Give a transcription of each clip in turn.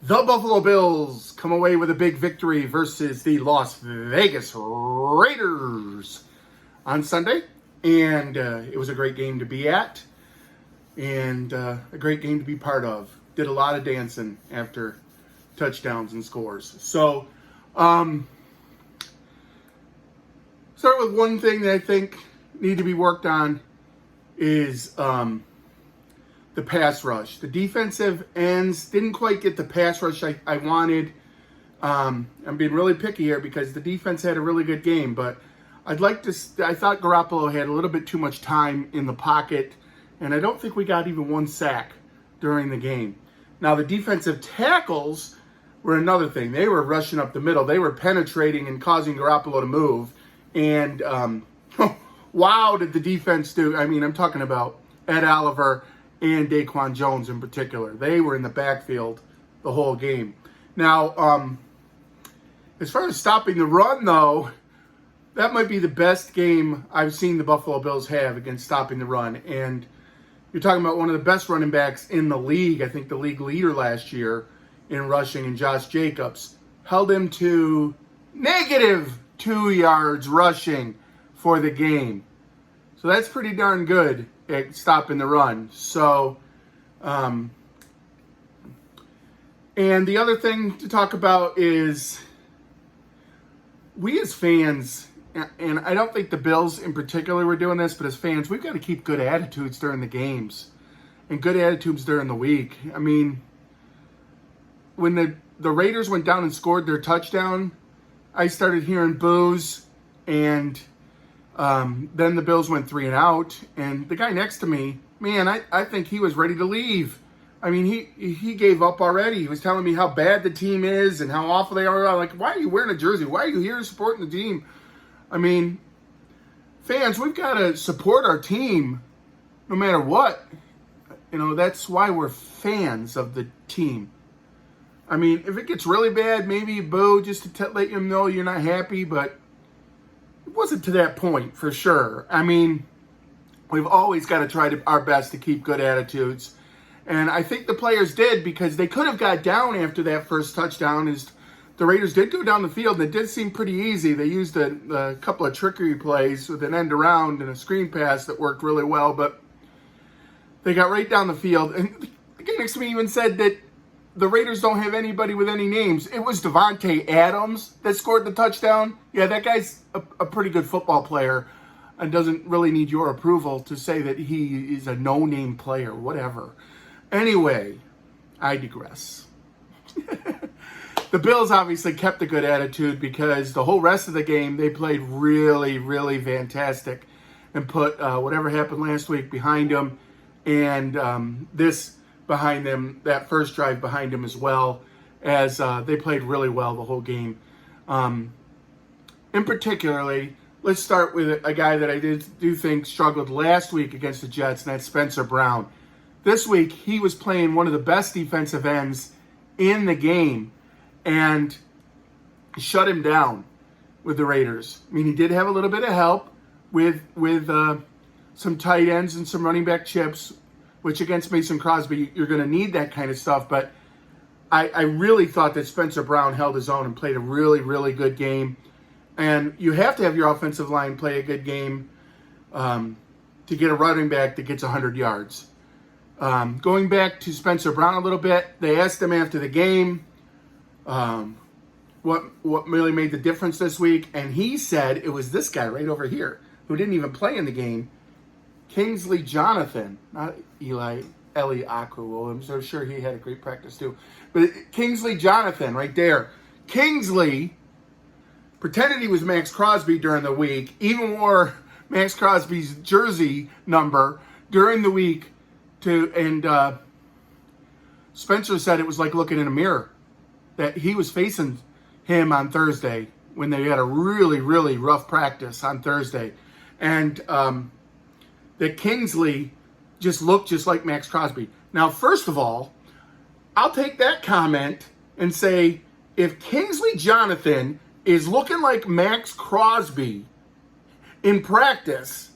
The Buffalo Bills come away with a big victory versus the Las Vegas Raiders on Sunday. And it was a great game to be at and a great game to be part of. Did a lot of dancing after touchdowns and scores. So, start with one thing that I think need to be worked on is the pass rush. The defensive ends didn't quite get the pass rush I wanted. I'm being really picky here because the defense had a really good game, but I thought Garoppolo had a little bit too much time in the pocket, and I don't think we got even one sack during the game. Now, the defensive tackles were another thing. They were rushing up the middle. They were penetrating and causing Garoppolo to move. And wow, did the defense do. I mean, I'm talking about Ed Oliver and Daquan Jones in particular. They were in the backfield the whole game. Now, as far as stopping the run, though, that might be the best game I've seen the Buffalo Bills have against stopping the run. And you're talking about one of the best running backs in the league. I think the league leader last year in rushing, and Josh Jacobs held him to -2 yards rushing for the game. So that's pretty darn good at stopping the run. So, and the other thing to talk about is we as fans, and I don't think the Bills in particular were doing this, but as fans, we've got to keep good attitudes during the games and good attitudes during the week. I mean, when the Raiders went down and scored their touchdown, I started hearing boos, and then the Bills went 3 and out, and the guy next to me, man, I think he was ready to leave. I mean, he gave up already. He was telling me how bad the team is and how awful they are. I'm like, why are you wearing a jersey? Why are you here supporting the team? I mean, fans, we've got to support our team no matter what. You know, that's why we're fans of the team. I mean, if it gets really bad, maybe boo just to let you know you're not happy, but it wasn't to that point for sure. I mean, we've always got to try our best to keep good attitudes. And I think the players did, because they could have got down after that first touchdown. As the Raiders did go down the field, and it did seem pretty easy. They used a couple of trickery plays with an end around and a screen pass that worked really well, but they got right down the field. And the guy next to me even said that the Raiders don't have anybody with any names. It was Devontae Adams that scored the touchdown. Yeah, that guy's a pretty good football player and doesn't really need your approval to say that he is a no-name player, whatever. Anyway, I digress. The Bills obviously kept a good attitude because the whole rest of the game, they played really, really fantastic and put whatever happened last week behind them, and this behind them, that first drive behind them as well, as they played really well the whole game. In particularly, let's start with a guy that I do think struggled last week against the Jets, and that's Spencer Brown. This week, he was playing one of the best defensive ends in the game and shut him down with the Raiders. I mean, he did have a little bit of help with some tight ends and some running back chips, which against Mason Crosby, you're going to need that kind of stuff. But I really thought that Spencer Brown held his own and played a really, really good game. And you have to have your offensive line play a good game to get a running back that gets 100 yards. Going back to Spencer Brown a little bit, they asked him after the game what really made the difference this week, and he said it was this guy right over here who didn't even play in the game, Kingsley Jonathan, not Eli Aku. I'm so sure he had a great practice too. But Kingsley Jonathan right there. Kingsley pretended he was Max Crosby during the week, even wore Max Crosby's jersey number during the week. And Spencer said it was like looking in a mirror, that he was facing him on Thursday when they had a really, really rough practice on Thursday. And that Kingsley just looked just like Max Crosby. Now, first of all, I'll take that comment and say, if Kingsley Jonathan is looking like Max Crosby in practice,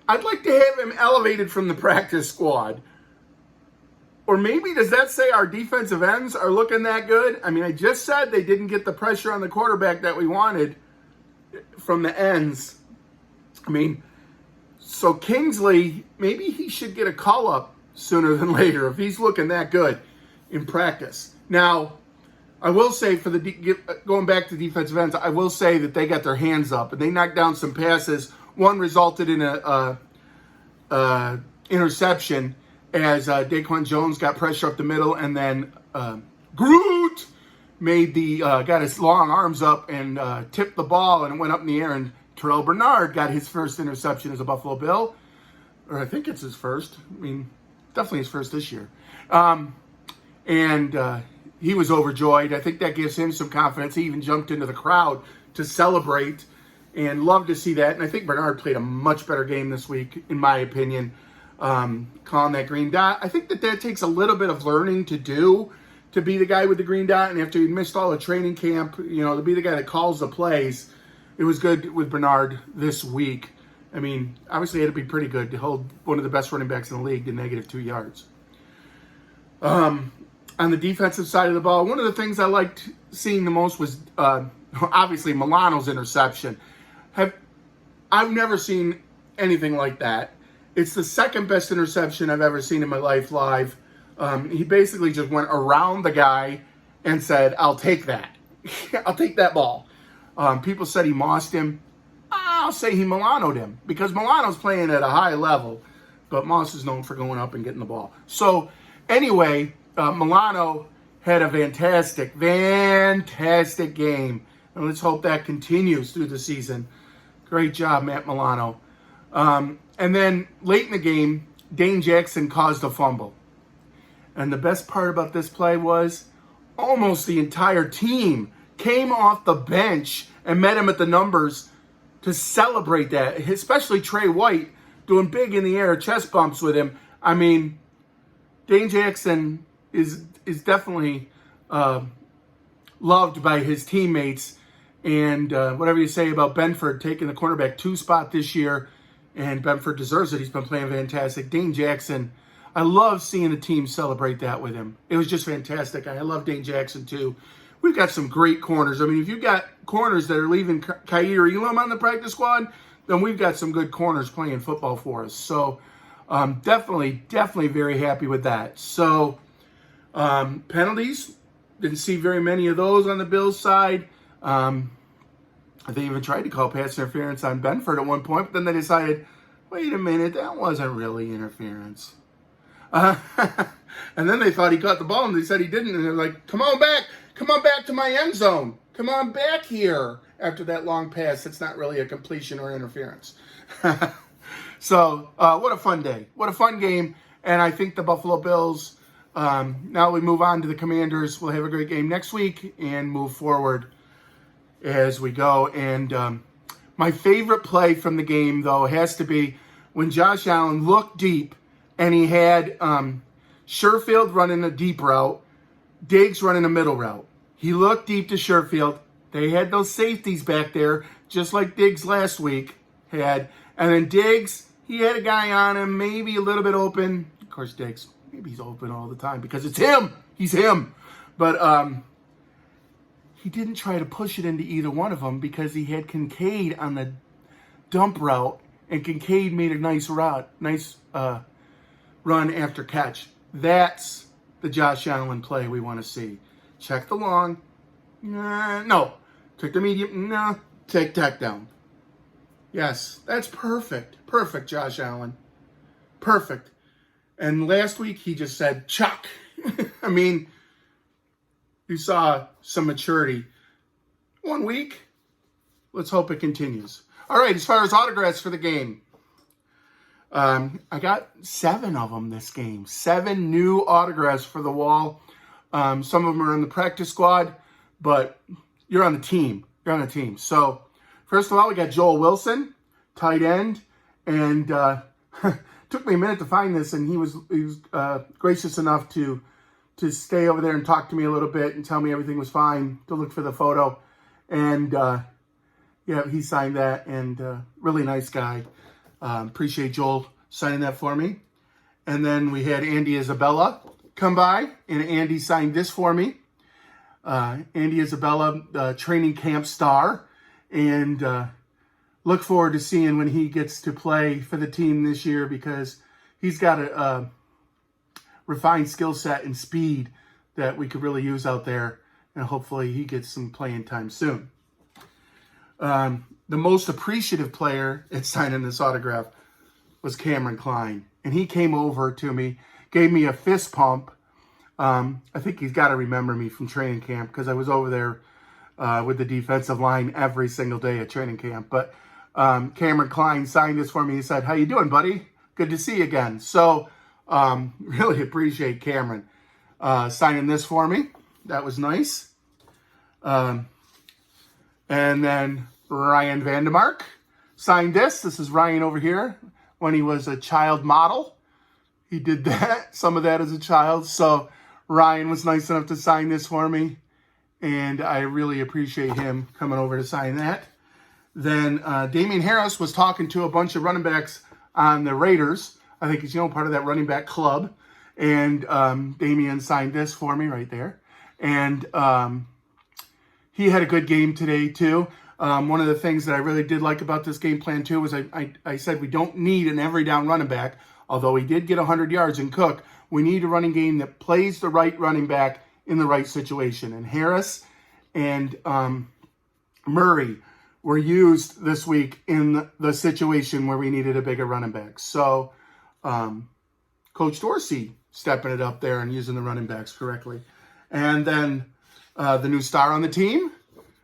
I'd like to have him elevated from the practice squad. Or maybe does that say our defensive ends are looking that good? I mean, I just said they didn't get the pressure on the quarterback that we wanted from the ends. I mean, so Kingsley, maybe he should get a call-up sooner than later if he's looking that good in practice. Now, I will say going back to defensive ends, I will say that they got their hands up and they knocked down some passes. One resulted in a interception as Daquan Jones got pressure up the middle, and then Groot got his long arms up and tipped the ball, and it went up in the air, and Terrell Bernard got his first interception as a Buffalo Bill, or I think it's his first. I mean, definitely his first this year. And he was overjoyed. I think that gives him some confidence. He even jumped into the crowd to celebrate, and love to see that. And I think Bernard played a much better game this week, in my opinion, calling that green dot. I think that takes a little bit of learning to do, to be the guy with the green dot. And after he missed all the training camp, to be the guy that calls the plays, it was good with Bernard this week. I mean, obviously it had to be pretty good to hold one of the best running backs in the league to -2 yards. On the defensive side of the ball, one of the things I liked seeing the most was obviously Milano's interception. I've never seen anything like that. It's the second best interception I've ever seen in my life live. He basically just went around the guy and said, "I'll take that. I'll take that ball." People said he mossed him. I'll say he Milano'd him because Milano's playing at a high level, but Moss is known for going up and getting the ball. So anyway, Milano had a fantastic game. And let's hope that continues through the season. Great job, Matt Milano. And then late in the game, Dane Jackson caused a fumble. And the best part about this play was almost the entire team came off the bench and met him at the numbers to celebrate that, especially Trey White doing big in the air, chest bumps with him. I mean, Dane Jackson is definitely loved by his teammates. And whatever you say about Benford taking the cornerback 2 spot this year, and Benford deserves it. He's been playing fantastic. Dane Jackson, I love seeing the team celebrate that with him. It was just fantastic. I love Dane Jackson too. We've got some great corners. I mean, if you've got corners that are leaving Kair Elam on the practice squad, then we've got some good corners playing football for us. So definitely very happy with that. So penalties, didn't see very many of those on the Bills side. They even tried to call pass interference on Benford at one point, but then they decided, wait a minute, that wasn't really interference. And then they thought he caught the ball, and they said he didn't, and they're like, come on back to my end zone. Come on back here after that long pass. It's not really a completion or interference. So what a fun day. What a fun game. And I think the Buffalo Bills, now we move on to the Commanders. We'll have a great game next week and move forward as we go. And my favorite play from the game, though, has to be when Josh Allen looked deep and he had Sherfield running a deep route, Diggs running a middle route. He looked deep to Sherfield. They had those safeties back there, just like Diggs last week had. And then Diggs, he had a guy on him, maybe a little bit open. Of course, Diggs, maybe he's open all the time because it's him. He's him. But he didn't try to push it into either one of them because he had Kincaid on the dump route, and Kincaid made a nice run after catch. That's the Josh Allen play we want to see. Check the long. No. Check the medium. No. Take tack down. Yes, that's perfect. Perfect, Josh Allen. Perfect. And last week he just said, chuck. I mean, you saw some maturity. 1 week. Let's hope it continues. All right, as far as autographs for the game, I got 7 of them this game. 7 new autographs for the wall. Some of them are on the practice squad, but you're on the team. You're on the team. So, first of all, we got Joel Wilson, tight end, and took me a minute to find this, and he was gracious enough to stay over there and talk to me a little bit and tell me everything was fine, to look for the photo. And, yeah, he signed that, and really nice guy. Appreciate Joel signing that for me. And then we had Andy Isebella, come by, and Andy signed this for me. Andy Isebella, training camp star, and look forward to seeing when he gets to play for the team this year, because he's got a refined skill set and speed that we could really use out there, and hopefully he gets some playing time soon. The most appreciative player at signing this autograph was Kameron Cline, and he came over to me, gave me a fist pump. I think he's got to remember me from training camp, because I was over there with the defensive line every single day at training camp. But Kameron Cline signed this for me. He said, "How you doing, buddy? Good to see you again." So really appreciate Kameron signing this for me. That was nice. And then Ryan van DeMark signed this. This is Ryan over here when he was a child model. He did that, some of that as a child. So Ryan was nice enough to sign this for me, and I really appreciate him coming over to sign that. Then Damien Harris was talking to a bunch of running backs on the Raiders. I think he's, part of that running back club. And Damien signed this for me right there. And he had a good game today, too. One of the things that I really did like about this game plan, too, was I said we don't need an every down running back. Although he did get 100 yards and Cook, we need a running game that plays the right running back in the right situation. And Harris and Murray were used this week in the situation where we needed a bigger running back. So Coach Dorsey stepping it up there and using the running backs correctly. And then the new star on the team,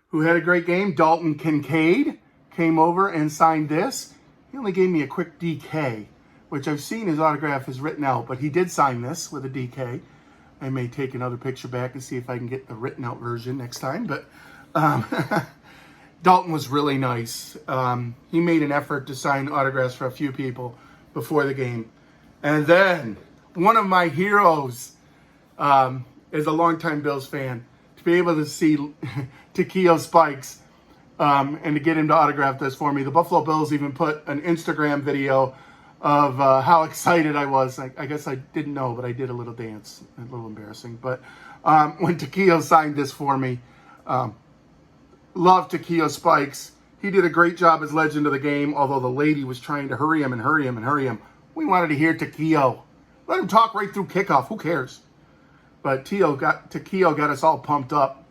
who had a great game, Dalton Kincaid, came over and signed this. He only gave me a quick DK, which I've seen his autograph is written out, but he did sign this with a DK. I may take another picture back and see if I can get the written out version next time. But Dalton was really nice. He made an effort to sign autographs for a few people before the game. And then one of my heroes is a longtime Bills fan. To be able to see Takeo Spikes and to get him to autograph this for me. The Buffalo Bills even put an Instagram video of how excited I was. I guess I didn't know, but I did a little dance. A little embarrassing. But when Takeo signed this for me, love Takeo Spikes. He did a great job as legend of the game, although the lady was trying to hurry him. We wanted to hear Takeo. Let him talk right through kickoff. Who cares? But Takeo got us all pumped up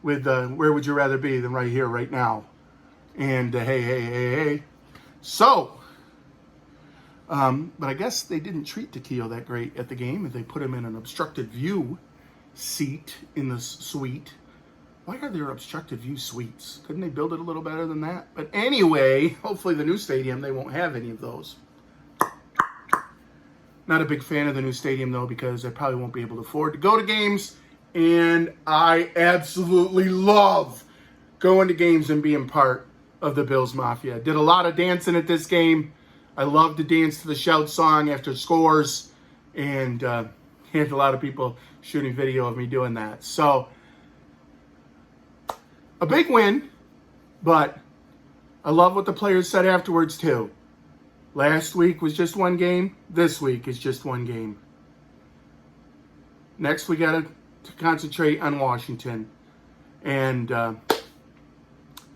with where would you rather be than right here, right now. And hey. So, but I guess they didn't treat Takeo that great at the game. They put him in an obstructed view seat in the suite. Why are there obstructed view suites? Couldn't they build it a little better than that? But anyway, hopefully the new stadium, they won't have any of those. Not a big fan of the new stadium, though, because I probably won't be able to afford to go to games. And I absolutely love going to games and being part of the Bills Mafia. Did a lot of dancing at this game. I love to dance to the shout song after scores. And had a lot of people shooting video of me doing that. So, a big win, but I love what the players said afterwards, too. Last week was just one game. This week is just one game. Next, we got to concentrate on Washington. And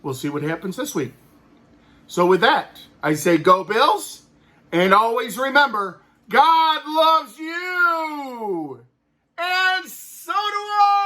we'll see what happens this week. So with that, I say go Bills. And always remember, God loves you. And so do I.